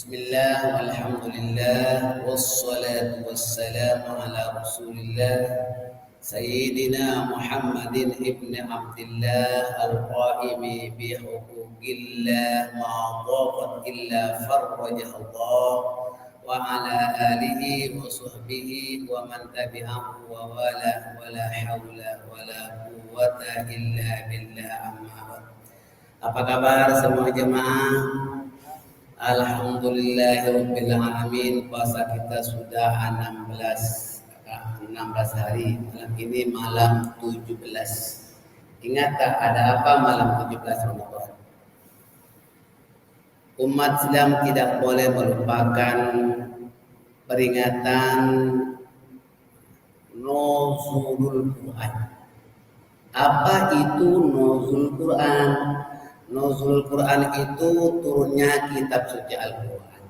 Bismillah, walhamdulillah, wassalatu wassalamu ala rasulillah Sayyidina Muhammadin ibn Abdillah al-qaimi bihuquqillah ma'adhaqat illa farrajah Allah wa ala alihi wa sahbihi wa man tabi'ahu wa wala wa la hawla wa la quwwata illa billah amma ba'd. Apa kabar semua jemaah? Alhamdulillahirabbil alamin. Puasa kita sudah 16 hari. Malam ini malam 17. Ingat tak ada apa malam 17 Ramadan? Umat Islam tidak boleh melupakan peringatan nuzulul Quran. Apa itu nuzul Quran? Nuzul Quran itu turunnya kitab suci Al-Quran.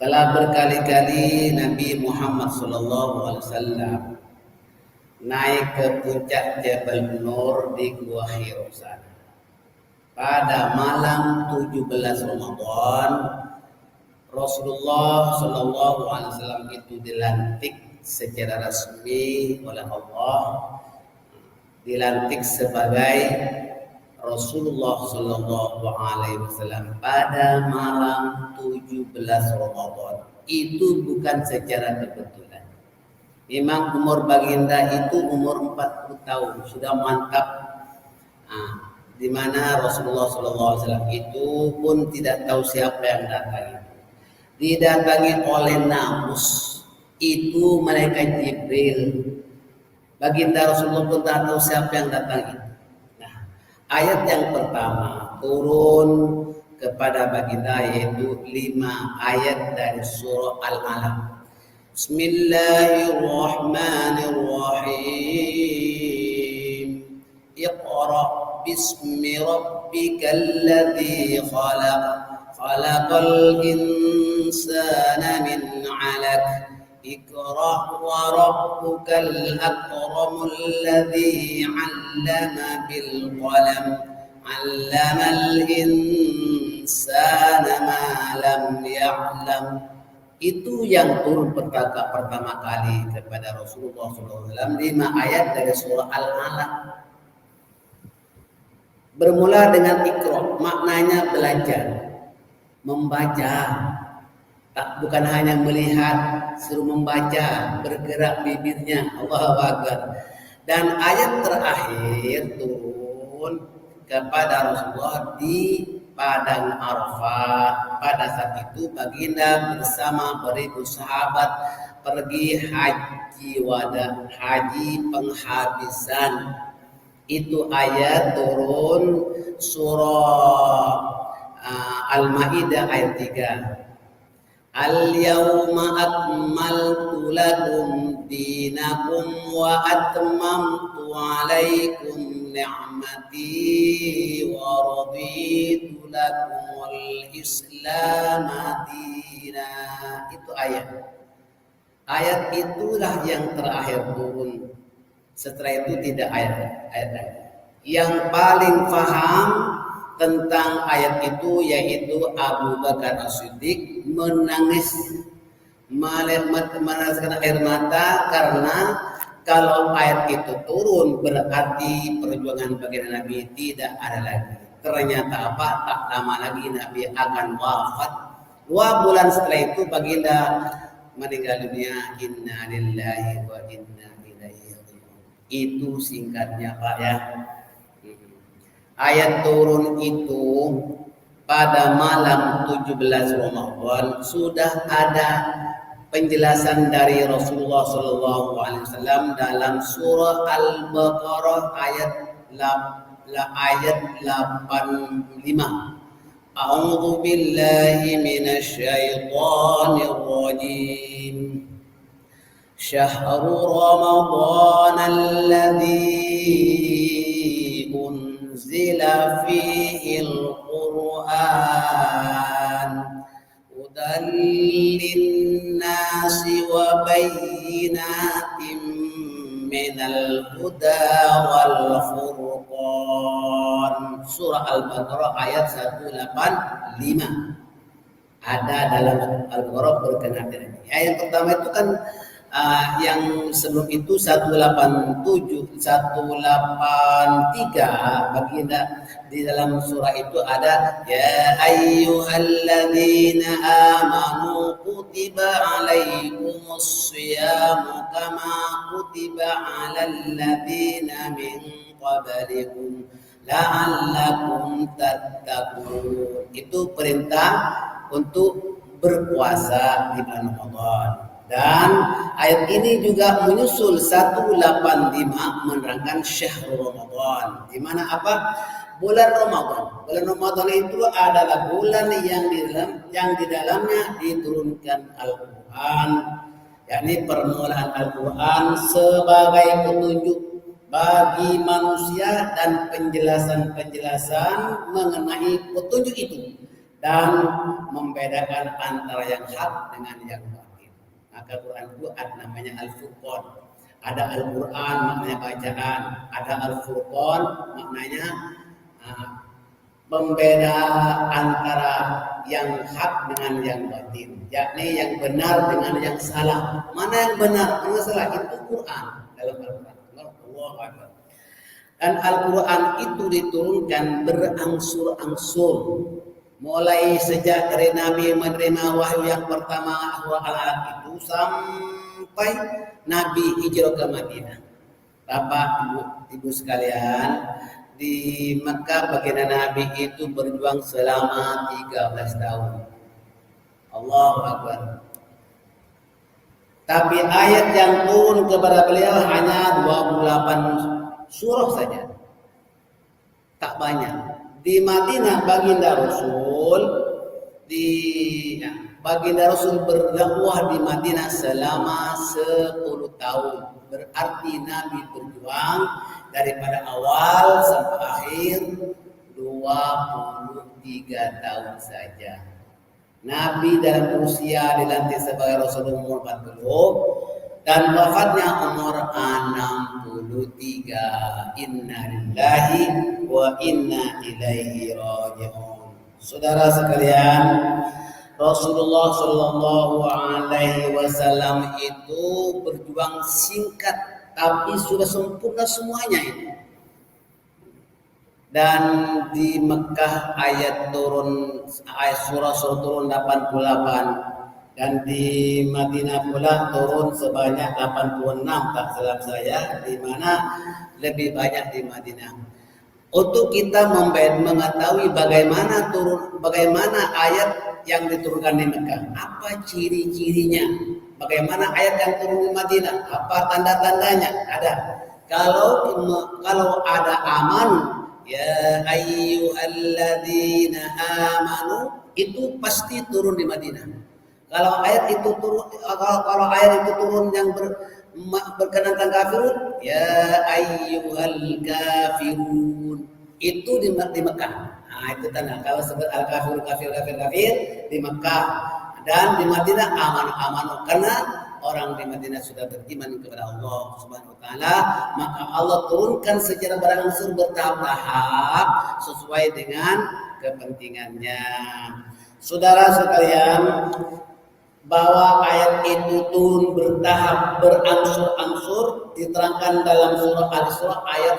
Telah berkali-kali Nabi Muhammad SAW naik ke puncak Jabal Nur di Gua Hira sana. Pada malam 17 Ramadan, Rasulullah SAW itu dilantik secara resmi oleh Allah, dilantik sebagai Rasulullah Sallallahu Alaihi Wasallam pada malam 17 Ramadan. Itu bukan secara kebetulan. Memang umur baginda itu umur 40 tahun, sudah mantap. Di mana Rasulullah Sallallahu Alaihi Wasallam itu pun tidak tahu siapa yang datang. Didatangi oleh Namus, itu malaikat Jibril. Baginda Rasulullah pun tak tahu siapa yang datang itu. Ayat yang pertama turun kepada baginda yaitu 5 ayat dari surah Al-Alaq. Bismillahirrahmanirrahim. Iqra bismi rabbikal ladzi khalaq. Khalaqal insana min 'alaq. Iqra wa rabbukal akramul ladzi 'allama bil qalam 'allamal insana ma lam ya'lam. Itu yang turun pertama kali kepada Rasulullah SAW, 5 ayat dari surah Al-Alaq. Bermula dengan Iqra, maknanya belajar, membaca. Tak bukan hanya melihat, suruh membaca, bergerak bibirnya. Allahu Akbar. Dan ayat terakhir turun kepada Rasulullah di padang Arafah. Pada saat itu baginda bersama beribu sahabat pergi haji wada, haji penghabisan. Itu ayat turun surah Al-Maidah ayat 3. Al-yawma akmaltu lakum dinakum wa atmamtu alaikum ni'mati wa raditu lakumul islam dina. Itu ayat. Ayat itulah yang terakhir turun. Setelah itu tidak ayat. Yang paling paham tentang ayat itu yaitu Abu Bakar As-Siddiq menangis, meneteskan air mata karena kalau ayat itu turun berarti perjuangan baginda Nabi tidak ada lagi. Ternyata apa? Tak lama lagi Nabi akan wafat. 2 bulan setelah itu baginda meninggal dunia. Inna lillahi wa inna ilaihi raji'un. Itu singkatnya Pak ya. Ayat turun itu pada malam 17 Ramadan sudah ada penjelasan dari Rasulullah SAW dalam surah Al-Baqarah ayat 85. A'udzu billahi minasy syaithanir rajim. Syahrul Ramadan alladzi unzila fihi al-Qur'an hudan lin-nasi wa bayyinatin minal huda wal furqan. Surah Al-Baqarah ayat 185. ada dalam Al-Baqarah berkenaan dengan ini. Yang pertama itu kan yang sebelum itu 187 183 baginda di dalam surah itu ada ya ayyuhalladzina amanu kutiba alaikumus syiyamu kama kutiba alal ladzina min qablikum la'allakum tattaqun. Itu perintah untuk berpuasa di bulan Ramadan. Dan ayat ini juga menyusul 185 menerangkan syahrul Ramadan. Di mana apa? Bulan Ramadan. Bulan Ramadan itu adalah bulan yang di dalamnya diturunkan Al-Qur'an, yakni permulaan Al-Qur'an sebagai petunjuk bagi manusia dan penjelasan-penjelasan mengenai petunjuk itu dan membedakan antara yang hak dengan yang batil. Maka Quran itu ada namanya Al-Furqan. Ada Al-Quran maknanya bacaan, ada Al-Furqan maknanya membeda antara yang hak dengan yang batil, yakni yang benar dengan yang salah. Mana yang benar, mana salah, itu Quran dalam Al-Quran. Dan Al-Quran itu diturunkan berangsur-angsur. Mulai sejak dari Nabi menerima wahyu yang pertama Al-Alaq itu sampai Nabi hijrah ke Madinah. Bapak Ibu sekalian, di Mekah baginda Nabi itu berjuang selama 13 tahun. Allahu Akbar. Tapi ayat yang turun kepada beliau hanya 28 surah saja. Tak banyak. Di Madinah baginda Rasul berdakwah di Madinah selama 10 tahun. Berarti Nabi berjuang daripada awal sampai akhir 23 tahun saja. Nabi dalam usia dilantik sebagai Rasul umur 40 dan wafatnya umur 63. Inna lillahi wa inna ilaihi raji'un. Saudara sekalian, Rasulullah Shallallahu Alaihi Wasallam itu berjuang singkat, tapi sudah sempurna semuanya itu. Dan di Mekah ayat surah turun 88. Dan di Madinah pula turun sebanyak 86 tak salah saya, di mana lebih banyak di Madinah. Untuk kita mengetahui bagaimana ayat yang diturunkan di Mekah, apa ciri-cirinya, bagaimana ayat yang turun di Madinah, apa tanda-tandanya, ada. Kalau ada amanu, ya ayyuhalladzina amanu, itu pasti turun di Madinah. Kalau ayat itu turun yang berkenaan tentang kafirun, ya ayyuhal kafirun, itu di Mekah. Nah, itu tanda. Kalau sebut al kafir di Mekah, dan di Madinah amanu, karena orang di Madinah sudah beriman kepada Allah Subhanahu wa taala, maka Allah turunkan secara berangsur bertahap-tahap sesuai dengan kepentingannya. Saudara sekalian, bahwa ayat itu turun bertahap berangsur-angsur diterangkan dalam surah Al-Isra ayat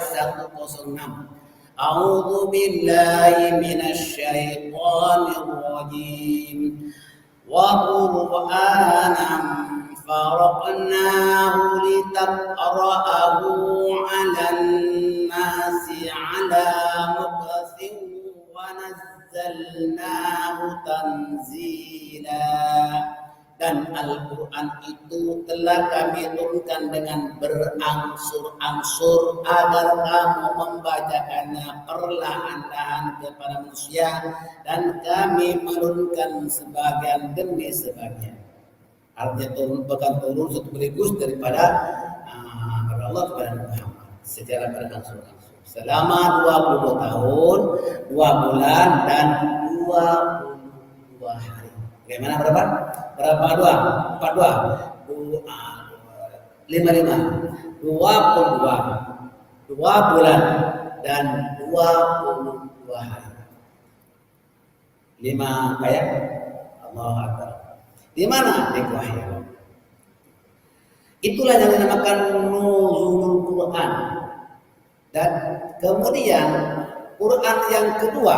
106. A'udzu billahi minasyaitonir rajim. Wa qur'anan faraqnahu litaqra'ahu 'alan nasi 'ala muqsin wa nazzalnahu tanzila. Dan Al-Quran itu telah kami turunkan dengan berangsur-angsur agar kamu membacakannya perlahan-lahan kepada manusia, dan kami menurunkan sebagian demi sebagian. Artinya turun sekaligus daripada Allah kepada Muhammad secara berangsur-angsur selama 22 tahun, 2 bulan dan 22 hari. Bagaimana berapa? Berapa 55 22 bulan dan 22 hari. 5 kayak Allah Akbar. Di mana? Di Gua Hira. Itulah yang dinamakan nuzulul Quran. Dan kemudian Quran yang kedua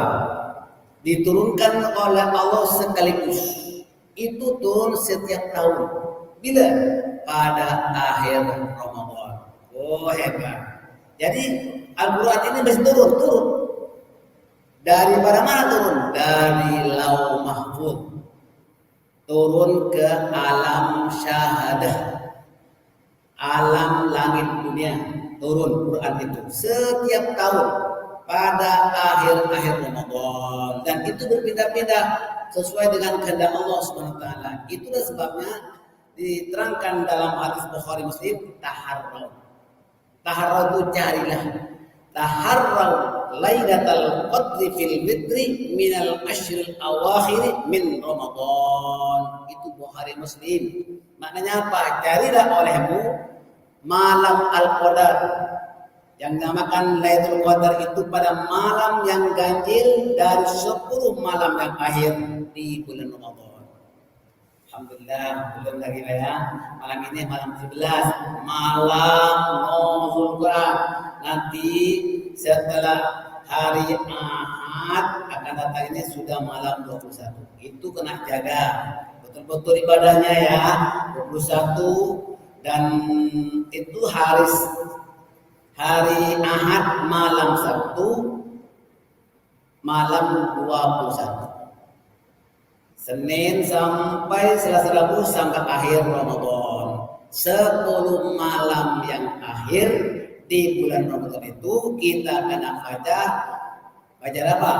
diturunkan oleh Allah sekaligus. Itu turun setiap tahun. Bila? Pada akhir Ramadan. Oh hebat. Jadi Al-Quran ini masih turun. Dari mana turun? Dari Lauh Mahfuz. Turun ke alam syahadah. Alam langit dunia. Turun Quran itu setiap tahun pada akhir-akhir Ramadan, dan itu berpindah-pindah sesuai dengan kehendak Allah Subhanahu wa taala. Itulah sebabnya diterangkan dalam hadis Bukhari Muslim, taharrau. Taharrau itu carilah. Taharrau lailatal qadri fil fitri minal ashril awakhir min Ramadan. Itu Bukhari Muslim. Maknanya apa? Carilah olehmu malam Al-Qadar, yang dinamakan Lailatul Qadar itu pada malam yang ganjil dari 10 malam yang akhir di bulan Ramadan. Alhamdulillah, belum lagi ya. Malam ini malam 17, malam Nuzul Quran. Nanti setelah hari Ahad akan datang ini sudah malam 21. Itu kena jaga betul-betul ibadahnya ya. 21 dan itu hari Ahad malam Sabtu malam 21. Senin sampai Selasa Rabu sampai akhir Ramadan. 10 malam yang akhir di bulan Ramadan itu kita akan baca apa?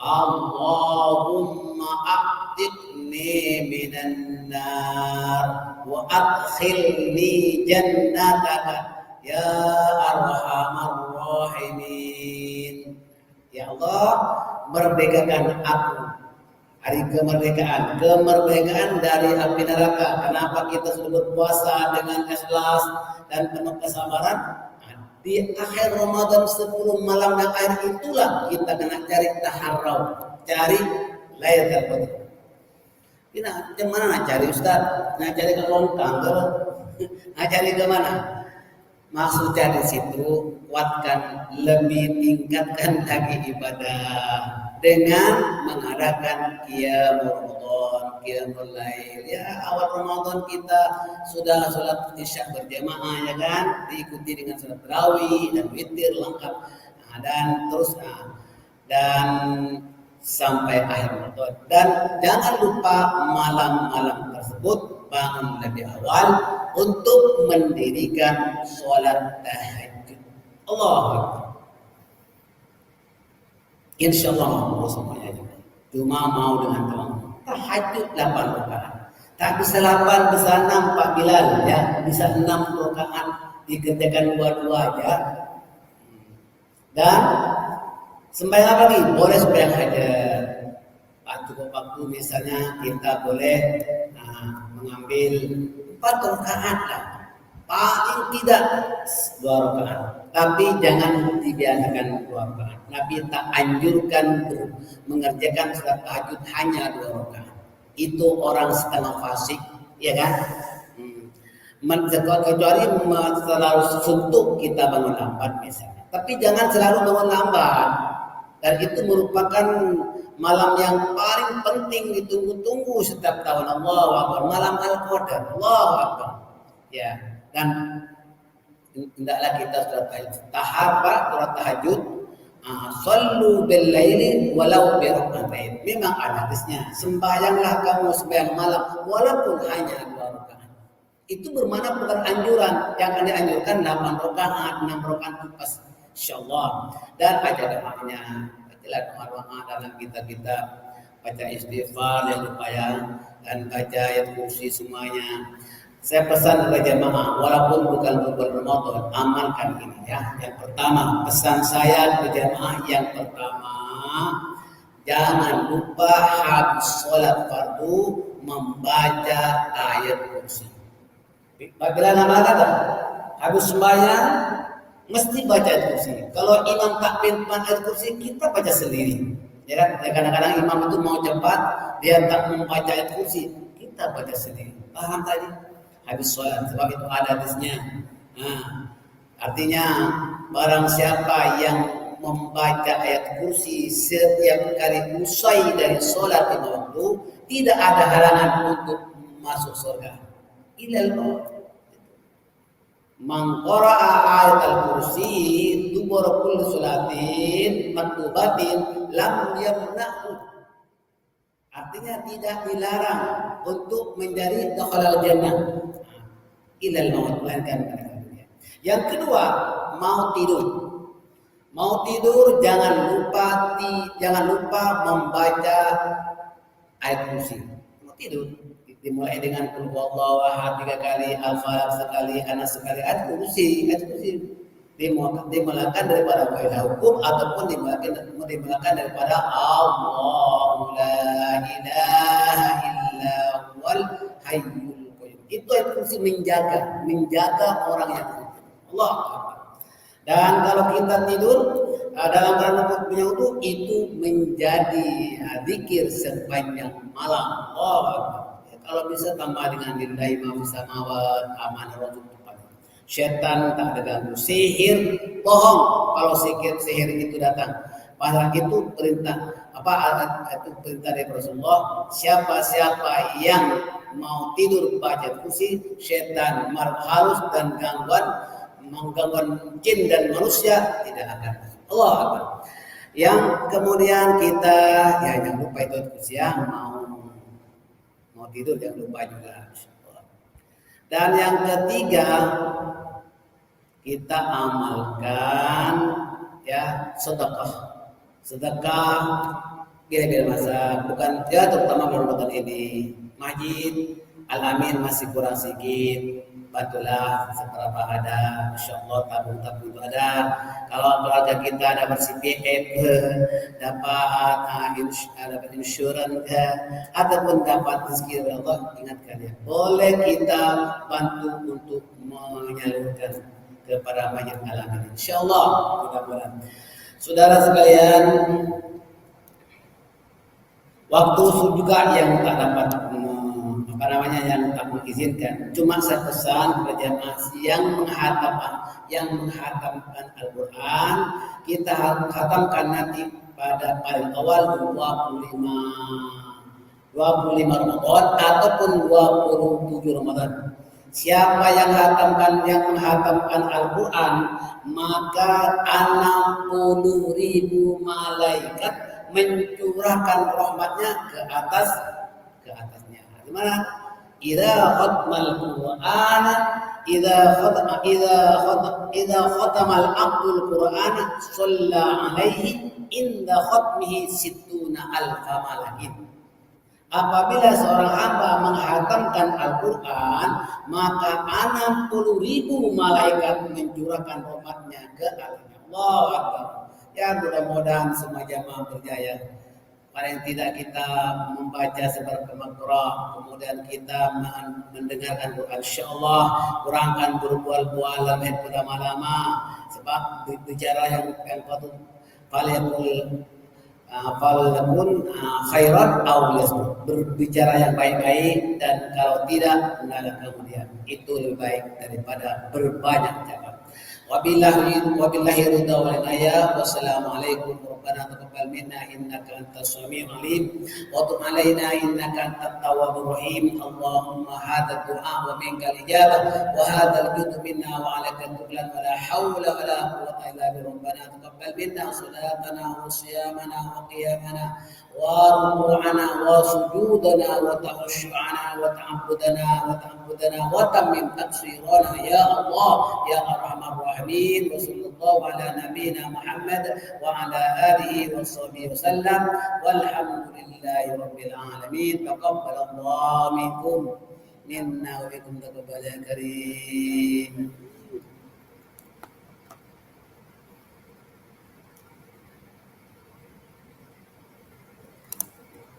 Allahumma a'tiqni minan nar wa adkhilni jannataka ya arhamar rahimin. Ya Allah, merdekakan aku. Hari kemerdekaan dari api neraka. Kenapa kita sudah berpuasa dengan ikhlas dan penuh kesabaran? Di akhir Ramadan 10 malam yang akhir itulah kita kena cari taharrau, cari Lailatul Qadar. Kita kemana nak cari Ustaz? Nak cari ke Lontang ke? Nak cari ke mana? Maksud cari situ, kuatkan, lebih tingkatkan lagi ibadah dengan mengadakan qiyamul Ramadan, qiyamul lail. Ya, awal Ramadan kita sudah sholat isya berjamaah ya kan, diikuti dengan sholat tarawih dan witir lengkap. Dan terus dan sampai akhir Ramadan. Dan jangan lupa malam-malam tersebut bangun lebih awal untuk mendirikan sholat tahajud. Allahu Akbar. Insyaallah mau semuanya juga. Cuma mau dengan Tuhan. Tahajud 8 rakaat. Tak bisa 8, bisa 6 Pak Bilal ya. Bisa 6 rakaat dikerjakan 2-2 aja. Dan sembahyang apa lagi? Boleh sembahyang aja. Waktu misalnya kita boleh mengambil 4 rakaat lah. Paling tidak 2 rakaat. Tapi jangan dibiasakan 2 rakaat. Nabi tak anjurkan mengerjakan salat tahajud hanya 2 rakaat. Itu orang setengah fasik, ya kan? Kecuali selalu suntuk kita bangun lambat misalnya. Tapi jangan selalu bangun lambat. Dan itu merupakan malam yang paling penting ditunggu-tunggu setiap tahun. Allahu Akbar. Malam Al-Qadar. Allahu Akbar. Ya, dan hendaklah kita sholat tahajud. Sallu bil laili walau bi rak'atain. Memang ada hadisnya. Sembahyanglah kamu sembahyang malam walaupun hanya 2 rakaat. Itu bermakna bukan anjuran. Yang akan dianjurkan 8 rakaat, 6 rakaat itu pas insyaallah. Dan baca doanya. Bacalah doa-doa dalam kita baca istighfar yang lupa ya, dan baca ayat kursi semuanya. Saya pesan kepada jemaah, walaupun bukan bulan Ramadan, amalkan ini ya. Yang pertama, pesan saya kepada jemaah yang pertama, jangan lupa habis sholat fardu membaca ayat kursi. Apabila nama kata habis sembahyang mesti baca ayat kursi. Kalau imam takbir ayat kursi, kita baca sendiri. Ya kan? Kadang-kadang imam itu mau cepat, dia tak membaca ayat kursi, kita baca sendiri. Paham tadi? Habis sholat, sebab itu ada hadisnya. Nah, artinya barang siapa yang membaca ayat kursi setiap kali usai dari sholat lima waktu, tidak ada halangan untuk masuk surga. Ilal maut. Man qara'a ayat al-kursi dubur kulli salatin maktubatin lam yamna'u. Artinya tidak dilarang untuk menjadi dakhalal jannah. Ilal maut, melainkan pada dunia. Yang kedua, mau tidur. Mau tidur jangan lupa membaca ayat kursi. Mau tidur dimulai dengan qul huwallahu ahad 3 kali, al-falaq sekali, anas sekali, ayat kursi dimulakan daripada faedah hukum ataupun dimulakan daripada Allahu la ilaha illa huwal hayyul qayyum. Itu ayat kursi menjaga orang yang tidur. Allah Akbar. Dan kalau kita tidur dalam rangka punya itu menjadi zikir sepanjang malam. Allah Akbar. Kalau bisa tambah dengan lillahi ma fis samawati amanah rajul tepat. Setan tak ada ganggu. Sihir bohong kalau sihir itu datang. Padahal itu perintah itu perintah dari Rasulullah. Siapa yang mau tidur baca kursi, setan marhalus dan menggangguan jin dan manusia tidak akan. Allah Akbar. Yang kemudian kita jangan lupa itu kursi yang mau tidur jangan lupa juga. Dan yang ketiga kita amalkan ya sedekah bila masa bukan ya terutama bulan ini Majid Al-Amin masih kurang sedikit, bantulah seberapa ada, insyaallah tabung-tabung itu ada. Kalau keluarga kita ada CPF, dapat insurans, ataupun dapat rezeki dari Allah, ingatkan ya, boleh kita bantu untuk menyalurkan kepada banyak Al-Amin. Insyaallah mudah-mudahan. Saudara sekalian, waktu juga yang tak dapat yang tak mengizinkan. Cuma saya pesan kepada jamaah yang menghatamkan Al-Quran, kita hatamkan nanti pada paling awal 25 Ramadan ataupun 27 Ramadan. Siapa yang menghatamkan Al-Quran, maka 60.000 malaikat mencurahkan rahmatnya ke atasnya. Gimana? Idza khatmal Qur'an idza khatamal abdul Qur'an shalla alaihi inda khatmihi 60.000 malakin. Apabila seorang hamba menghatamkan Al-Quran, maka 60.000 malaikat mencurahkan rahmatnya ke atasnya. Allahu Akbar. Ya mudah-mudahan semua jamaah berjaya. Paling tidak kita membaca seberapa kemudian kita mendengarkan Quran. Insyaallah kurangkan berbual-bualan pada lama-lama sebab bicara yang patut paling khairat aw yasmut, berbicara yang baik-baik, dan kalau tidak mengalah kemudian itu lebih baik daripada berbanyak cakap. Wabillahi ridha wal hidayah. Wassalamualaikum warahmatullahi taqabbal minna innaka antas samiul alim wa tub alaina innaka antat tawwabur rahim. Allahumma hadha du'a wa minkal ijabah wa hadha al-judu minna wa 'alaika tuklan wa la hawla wa la quwwata illa billah. Rabbana taqabbal minna salatana wa siyamana wa qiyamana wa ruku'ana wa sujudana wa takhushu'ana wa ta'abbudana wa tammim taqsirana ya Allah ya arhamar rahimin. Wa sallallahu ala nabiyyina Muhammad wa ala alihi wa sahbihi wasallam walhamdulillahi rabbil alamin. Taqabbalallahu minkum minna wa minkum taqabbal karim.